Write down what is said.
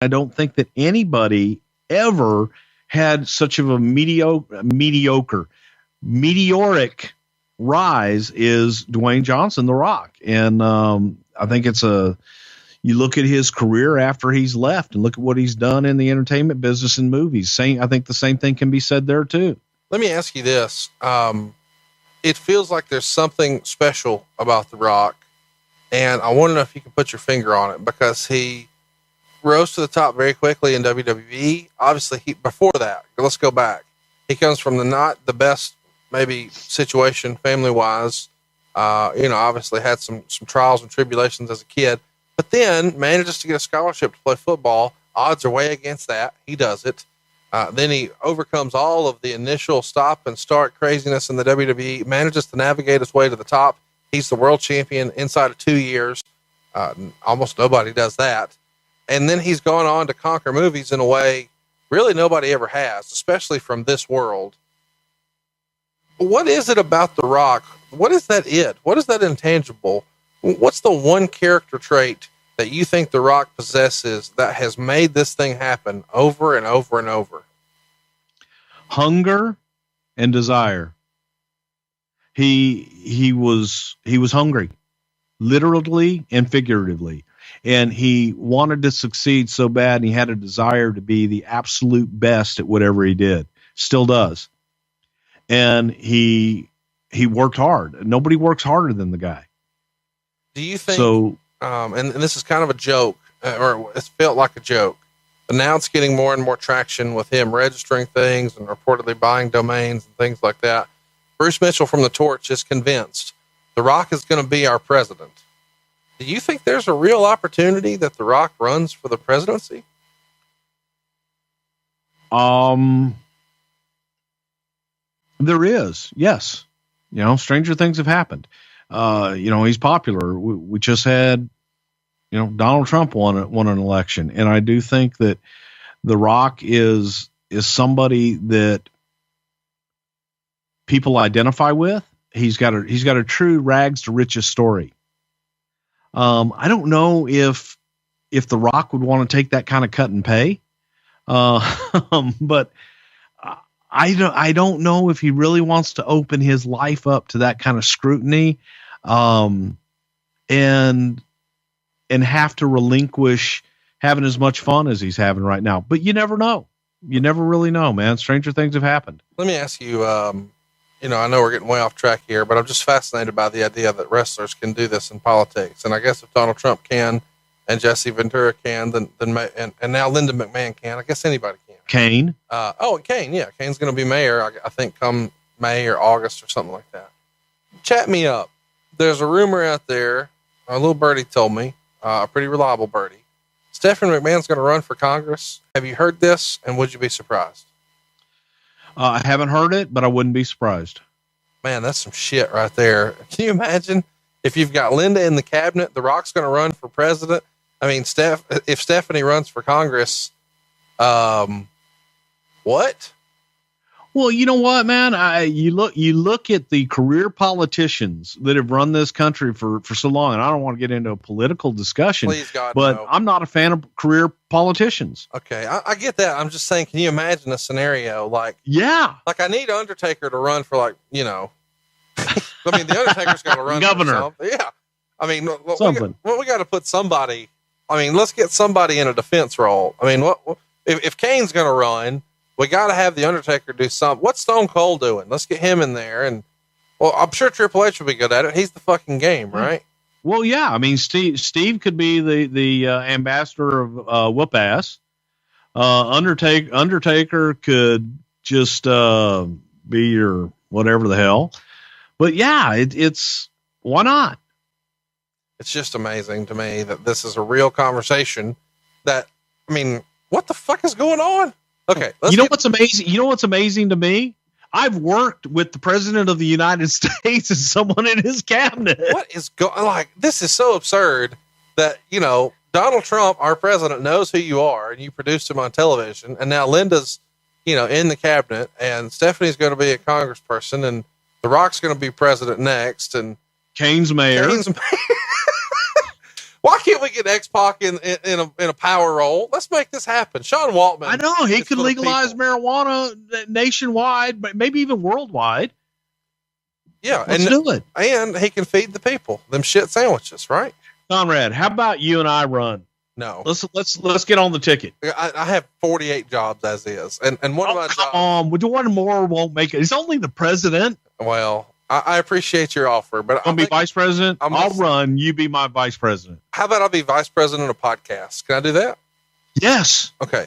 I don't think that anybody ever had such of a meteoric rise is Dwayne Johnson, The Rock. And I think you look at his career after he's left and look at what he's done in the entertainment business and movies. I think the same thing can be said there too. Let me ask you this. It feels like there's something special about The Rock, and I want to know if you can put your finger on it, because he rose to the top very quickly in WWE. Obviously, before that, let's go back. He comes from not the best, maybe, situation family wise. Obviously had some trials and tribulations as a kid, but then manages to get a scholarship to play football. Odds are way against that. He does it. Then he overcomes all of the initial stop and start craziness in the WWE, manages to navigate his way to the top. He's the world champion inside of 2 years. Almost nobody does that. And then he's gone on to conquer movies in a way really nobody ever has, especially from this world. What is it about The Rock? What is that What is that intangible? What's the one character trait that you think The Rock possesses that has made this thing happen over and over and over? Hunger and desire. He was hungry, literally and figuratively. And he wanted to succeed so bad, and he had a desire to be the absolute best at whatever he did. Still does. And he worked hard. Nobody works harder than the guy. Do you think so? And this is kind of a joke, or it felt like a joke, but now it's getting more and more traction with him registering things and reportedly buying domains and things like that. Bruce Mitchell from The Torch is convinced The Rock is going to be our president. Do you think there's a real opportunity that The Rock runs for the presidency? There is, yes. Stranger things have happened. He's popular. We just had, Donald Trump won an election. And I do think that The Rock is somebody that people identify with. He's got a true rags to riches story. I don't know if The Rock would want to take that kind of cut and pay. But I don't know if he really wants to open his life up to that kind of scrutiny, and have to relinquish having as much fun as he's having right now. But you never know. You never really know, man. Stranger things have happened. Let me ask you, I know we're getting way off track here, but I'm just fascinated by the idea that wrestlers can do this in politics. And I guess if Donald Trump can, and Jesse Ventura can, then and now Linda McMahon can, I guess anybody can. Kane. Kane. Yeah. Kane's going to be mayor, I think, come May or August or something like that. Chat me up. There's a rumor out there. A little birdie told me, a pretty reliable birdie. Stephanie McMahon's going to run for Congress. Have you heard this? And would you be surprised? I haven't heard it, but I wouldn't be surprised. Man, that's some shit right there. Can you imagine if you've got Linda in the cabinet, The Rock's going to run for president? I mean, if Stephanie runs for Congress, what? Well, you know what, man? You look at the career politicians that have run this country for so long, and I don't want to get into a political discussion. Please, God, but no. I'm not a fan of career politicians. Okay, I get that. I'm just saying, can you imagine a scenario like I need Undertaker to run for I mean, the Undertaker's got to run governor. For yeah, I mean, something. We got to put somebody. I mean, let's get somebody in a defense role. I mean, if Kane's going to run? We got to have the Undertaker do something. What's Stone Cold doing? Let's get him in there. And I'm sure Triple H will be good at it. He's the fucking game, right? Well, yeah. I mean, Steve could be the ambassador of whoop ass. Undertaker could just be your whatever the hell. But yeah, it's why not? It's just amazing to me that this is a real conversation. What the fuck is going on? Okay. What's amazing? You know what's amazing to me? I've worked with the president of the United States and someone in his cabinet. What is this is so absurd that, Donald Trump, our president, knows who you are and you produced him on television. And now Linda's, in the cabinet, and Stephanie's going to be a congressperson, and The Rock's going to be president next. And Kane's mayor. Why can't we get X-Pac in a power role? Let's make this happen. Sean Waltman. I know he could legalize marijuana nationwide, but maybe even worldwide. Yeah. Let's do it. And he can feed the people them shit sandwiches, right? Conrad, how about you and I run? No. Let's get on the ticket. I have 48 jobs as is. And one of my jobs. Would you want more won't make it? He's only the president. Well, I appreciate your offer, but I'll be vice president. I'll run. You be my vice president. How about I'll be vice president of a podcast? Can I do that? Yes. Okay.